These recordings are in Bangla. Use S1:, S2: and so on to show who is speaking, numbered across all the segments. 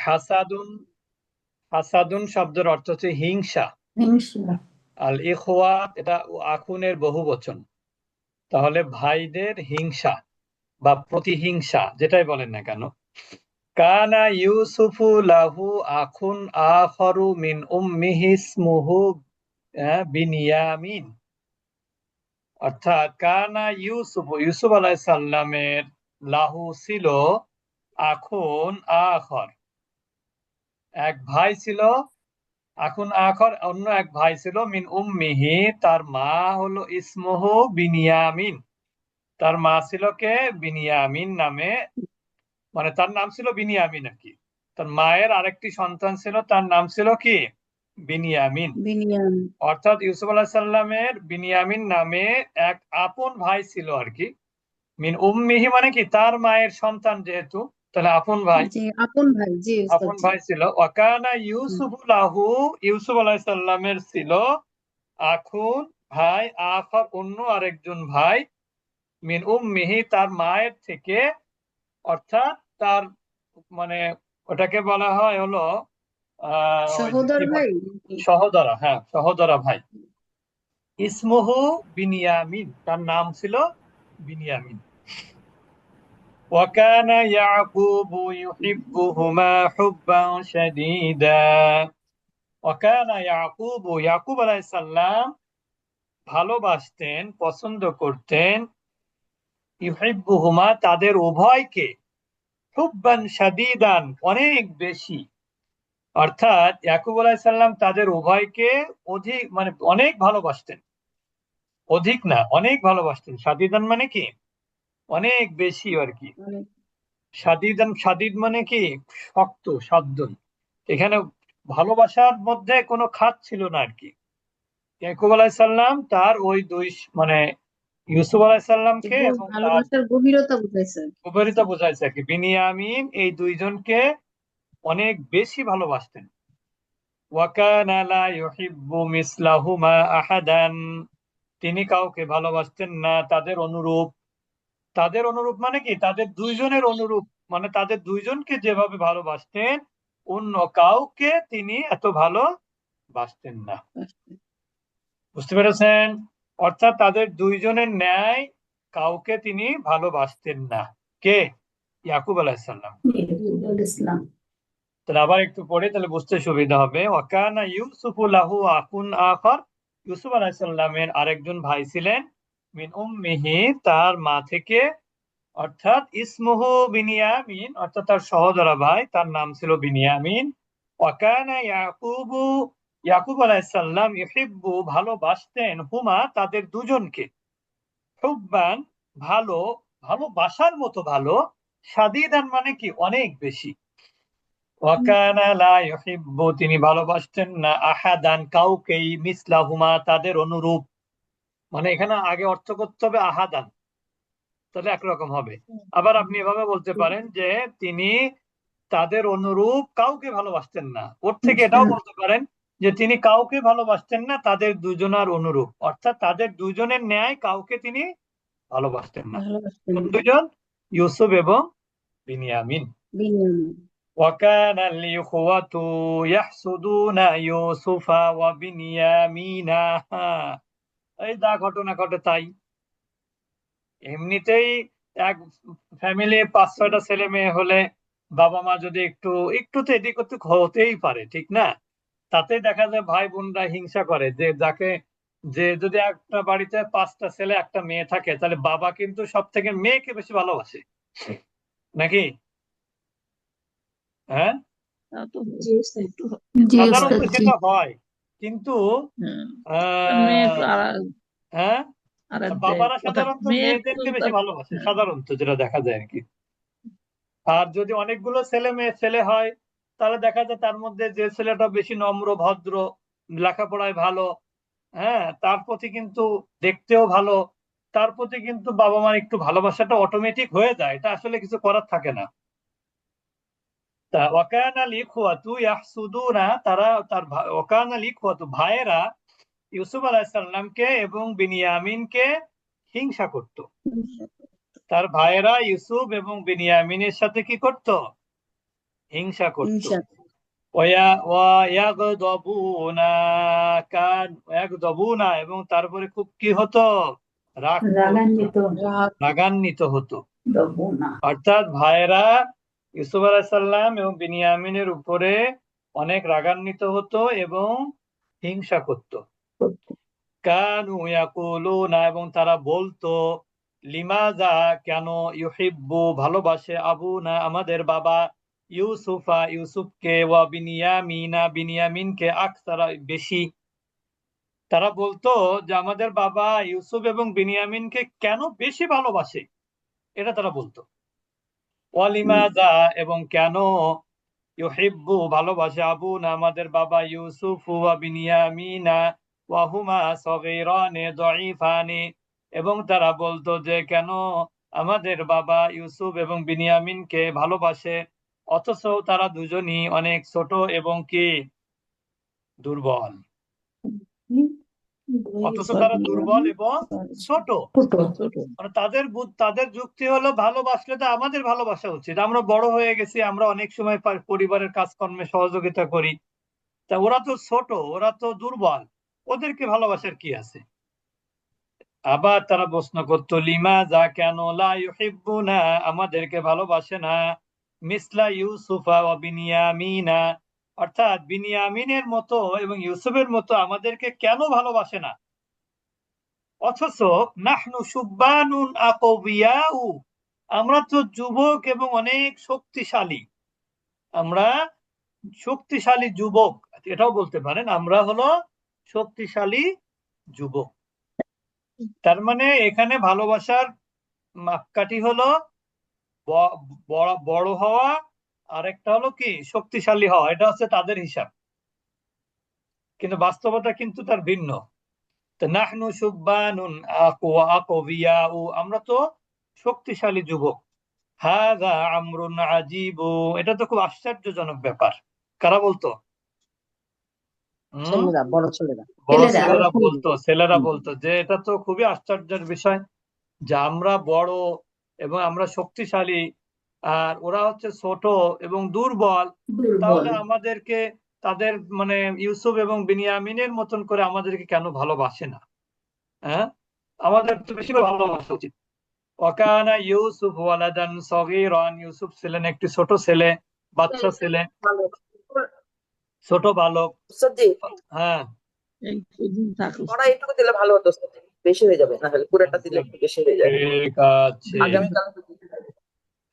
S1: হাসাদুন, হাসাদুন শব্দের অর্থ হচ্ছে হিংসা।
S2: হিংসা।
S1: আল ইখওয়া এটা আখুনের বহু বচন, তাহলে ভাইদের হিংসা বা প্রতিহিংসা যেটাই বলেন না কেন। কানা ইউসুফু লাহু আখুন আখরু মিন উম্মিহি ইসমুহু বিনিয়ামিন। অর্থাৎ কানা ইউসুফ, ইউসুফ আলাইহিস সালামের লাহু ছিল আখুন আখর, এক ভাই ছিল। আখুন আখর অন্য এক ভাই ছিল, মিন উম্মিহি তার মা হলো ইসমুহু বিনিয়ামিন, তার মা ছিল কে বিনিয়ামিন নামে, মানে তার নাম ছিল বিনিয়ামিন আর কি। তার মায়ের আরেকটি সন্তান ছিল, তার নাম ছিল কি বিনিয়ামিন।
S2: বিনিয়াম।
S1: অর্থাৎ ইউসুফ আলাইহিস সালামের বিনিয়ামিন নামে এক আপন ভাই ছিল আর কি। মিন উম্মিহি মানে কি তার মায়ের সন্তান যেহেতু, তাহলে আপন ভাই,
S2: জি, আপন ভাই, জি উস্তাদ
S1: আপন
S2: জি।
S1: ভাই ছিল। ওয়াকানা
S2: হুম।
S1: ইউসুফ লাহু, ইউসুফ আলাইহিস সালামের ছিল আখুন ভাই, আখর অন্য আরেকজন ভাই, মিন উম্মিহি তার মায়ের থেকে, অর্থাৎ তার মানে ওটাকে বলা হয় হলো ওই যে
S2: সহোদর
S1: কি
S2: ভাই
S1: বলে,
S2: নাকি?
S1: সহোদরা, হ্যাঁ সহোদরা ভাই। ইসমুহু বিনিয়ামিন, তার নাম ছিল বিনিয়ামিন। وكان يعقوب يحبهما حبا شديدا। وكان يعقوب, ইয়াকুব আলাইহিস সালাম ভালোবাসতেন, পছন্দ করতেন, ইউহিব্বুহুমা তাদের উভয়কে, হুব্বান শাদীদান অনেক বেশি। অর্থাৎ ইয়াকুব আলাইহিস সালাম তাদের উভয়কে অধিক মানে অনেক ভালোবাসতেন, অধিক না অনেক ভালোবাসতেন। শাদীদান মানে কি অনেক বেশি আর কি।
S2: অনেক।
S1: শাদীদান, শাদীদ মানে কি শক্ত সাধ্যই। এখানে ভালোবাসার মধ্যে কোনো খাত ছিল না আর কি। ইয়াকুব আলাইহিস সালাম তার ওই দুই মানে ইউসুফ আলাইহিস সালামকে এবং তার
S2: ভালোবাসার গভীরতা বুঝাইছে।
S1: উপরিতা বোঝাইছে আর কি, বিনিয়ামিন এই দুইজনকে অনেক বেশি ভালোবাসতেন। ওয়াকানা লা ইউহিব্বু মিসলাহুমা আহাদান, তিনি কাউকে ভালোবাসতেন না তাদের অনুরূপ। তাদের অনুরূপ মানে কি তাদের দুইজনের অনুরূপ, মানে তাদের দুইজনকে যেভাবে ভালোবাসতেন অন্য কাউকে তিনি এত ভালোবাসতেন না। বুঝতে পেরেছেন? অর্থাৎ তাদের দুইজনের ন্যায় কাউকে তিনি ভালোবাসতেন না। কে? ইয়াকুব আলাইহিস সালাম।
S2: ইসলাম।
S1: তাহলে আবার একটু পড়ে তাহলে বুঝতে সুবিধা হবে। ওয়াকানা ইউসুফু লাহু আখুন আখর, ইউসুফ আলাইহিস সালামের আরেকজন ভাই ছিলেন, মিন উম্মিহি তার মা থেকে, অর্থাৎ ইসমুহু বিনিয়ামিন, অর্থাৎ তার সহোদরা ভাই, তার নাম ছিল বিনিয়ামিন। ওয়াকানা ইয়াকুবু, ইয়াকুব আলাইহিস সালাম ইউহিব্বু ভালোবাসতেন, হুমা তাদের দুজনকে, হুব্বান ভালো, ভালোবাসার মতো ভালো, শাদীদান মানে কি অনেক বেশি। ওয়াকানা লা ইউহিব্বু তিনি ভালোবাসতেন না, আহাদান কাউকেই, মিসলাহুমা তাদের অনুরূপ। মানে এখানে আগে অর্থ করতে হবে আহাদান, তাহলে একরকম হবে। আবার আপনি এভাবে বলতে পারেন যে তিনি তাদের অনুরূপ কাউকে ভালোবাসতেন না। ওর থেকে এটাও বলতে পারেন যে তিনি কাউকে ভালোবাসতেন না তাদের দুজনার অনুরূপ, অর্থাৎ তাদের দুজনের ন্যায় কাউকে তিনি ভালোবাসতেন না।
S2: ভালোবাসতেন
S1: কোন
S2: না।
S1: দুজন? ইউসুফ এবং বিনিয়ামিন।
S2: বিনিয়ামিন।
S1: وكان الإخوة يحسدون يوسف وبنيامين। এই যা ঘটনা ঘটে তাই। এমনিতেই এক ফ্যামিলি 5-6টা ছেলে মেয়ে হলে বাবা মা যদি একটু একটু তো এদিক ওদিক হতেই পারে, ঠিক না? তাতে দেখা যায় ভাই বোনরা হিংসা করে, যে যাকে, যে যদি একটা বাড়িতে 5টা ছেলে একটা মেয়ে থাকে তাহলে বাবা কিন্তু সব থেকে মেয়েকে বেশি ভালোবাসে, নাকি? হ্যাঁ,
S2: তা তো জি উস্তাদ, একটু জি
S1: সাধারণত
S2: উস্তাদ জি।
S1: সেটা হয়, কিন্তু
S2: হুম। মেয়ে একটু
S1: আহ হ্যাঁ,
S2: আরেক দেয়
S1: বাবারা
S2: ওটা,
S1: সাধারণত
S2: মেয়ে একটু
S1: মেয়েদেরকে বেশি ভালোবাসে,
S2: হ্যাঁ।
S1: সাধারণত যেটা দেখা যায় আর কি। আর যদি অনেকগুলো ছেলে মেয়ে ছেলে হয় তাহলে দেখা যায় তার মধ্যে যে ছেলেটা বেশি নম্র ভদ্র, লেখাপড়ায় ভালো, হ্যাঁ তার প্রতি কিন্তু দেখতেও ভালো, তার প্রতি কিন্তু বাবা মার একটু ভালোবাসাটা অটোমেটিক হয়ে যায়, এটা আসলে কিছু করার থাকে না। তা ওয়াকানা লিখওয়াতু ইয়াহসুদুনা, তারা তার ওয়াকানা লিখওয়াতু ভাইয়েরা ইউসুফ আলাইহিস সালামকে এবং বিনিয়ামিনকে হিংসা করত। তার ভাইয়েরা ইউসুফ এবং বিনিয়ামিনের সাথে কি করত? হিংসা করত।
S2: হিংসা
S1: ওয়ায়াগদাবুনা ওয়ায়াগদাবুনা, এবং তারপরে খুব কি হতো, রাগ করতো, রাগান্বিত হতো। অর্থাৎ ভাইয়েরা ইউসুফ আলাইহিস সালাম এবং বিনিয়ামিনের উপরে অনেক রাগান্বিত হতো এবং হিংসা করত। কানু ইয়াকুলুনা, এবং তারা বলতো, লিমাজা, কেন, ইউহিব্বু, ভালোবাসে, আবুনা, আমাদের বাবা, ইউসুফা, ইউসুফকে, ওয়া বিনিয়ামিনা, বিনিয়ামিনকে, আকসারা, বেশি। তারা বলতো যে আমাদের বাবা ইউসুফ এবং বিনিয়ামিনকে কেন বেশি ভালোবাসে, এটা তারা বলতো। ওয়ালিমাজা, এবং কেন, ইউহিব্বু, ভালোবাসে, আবুনা, আমাদের বাবা, ইউসুফ ওয়া বিনিয়ামিনা, ওয়া হুমা সগীরানে দাঈফানে, এবং তারা বলতো যে কেন আমাদের বাবা ইউসুফ এবং বিনিয়ামিনকে ভালোবাসে, অথচ তারা দুজনই অনেক ছোট এবং কি দুর্বল। অথচ তারা দুর্বল এবং ছোট। মানে তাদের যুক্তি হলো, ভালোবাসলে তো আমাদের ভালোবাসা উচিত, আমরা বড় হয়ে গেছি, আমরা অনেক সময় পরিবারের কাজকর্মে সহযোগিতা করি, তা ওরা তো ছোট, ওরা তো দুর্বল, ওদেরকে ভালোবাসার কি আছে। আবার তারা প্রশ্ন করতো, লিমা যা, কেন, লা ইউহিব্বুনা, আমাদেরকে ভালোবাসে না, মিসলা ইউসুফা ওয়া বিনিয়ামিনা, অর্থাৎ বিনিয়ামিনের মতো এবং ইউসুফের মতো আমাদেরকে কেন ভালোবাসে না, অথচ নাহনু সুব্বানুন আকবিয়াউ, আমরা তো যুবক এবং অনেক শক্তিশালী, আমরা শক্তিশালী যুবক, এটাও বলতে পারেন, আমরা হলো শক্তিশালী যুবক। তার মানে এখানে ভালোবাসার মাপকাঠি হলো বড় হওয়া, আর একটা হলো কি শক্তিশালী হওয়া, এটা হচ্ছে তাদের হিসাব, কিন্তু বাস্তবতা কিন্তু তার ভিন্ন। নাহনু সুব্বানুন আকবিয়াউ, আমরা তো শক্তিশালী যুবক। হাযা আমরুন আজীব, এটা তো খুব আশ্চর্যজনক ব্যাপার। কারা বলতো?
S3: বড় ছেলেরা
S1: বড় ছেলেরা বলতো যে এটা তো খুবই আশ্চর্যের বিষয় যে আমরা বড় এবং আমরা শক্তিশালী, আর ওরা হচ্ছে ছোট এবং দুর্বল, তাহলে আমাদেরকে তাদের মানে ইউসুফ এবং বিনিয়ামিনের মতন করে আমাদেরকে কেন ভালোবাসে না? হ্যাঁ, আমাদের তো বেশি করে ভালোবাসা উচিত। ওয়াকানা ইউসুফ ওয়ালাদান সগীরান, ইউসুফ ছিলেন একটি ছোট ছেলে, বাচ্চা ছেলে, ছোট বালক। হ্যাঁ,
S3: ওরা এইটুকু দিলে ভালো হতো, বেশি হয়ে যাবে, না হলে পুরোটা দিলে একটু বেশি হয়ে যাবে।
S1: ঠিক আছে,
S3: আগামীকাল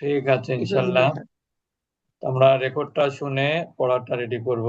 S1: ঠিক আছে, ইনশাল্লাহ আমরা রেকর্ডটা শুনে পড়াটা রেডি করব।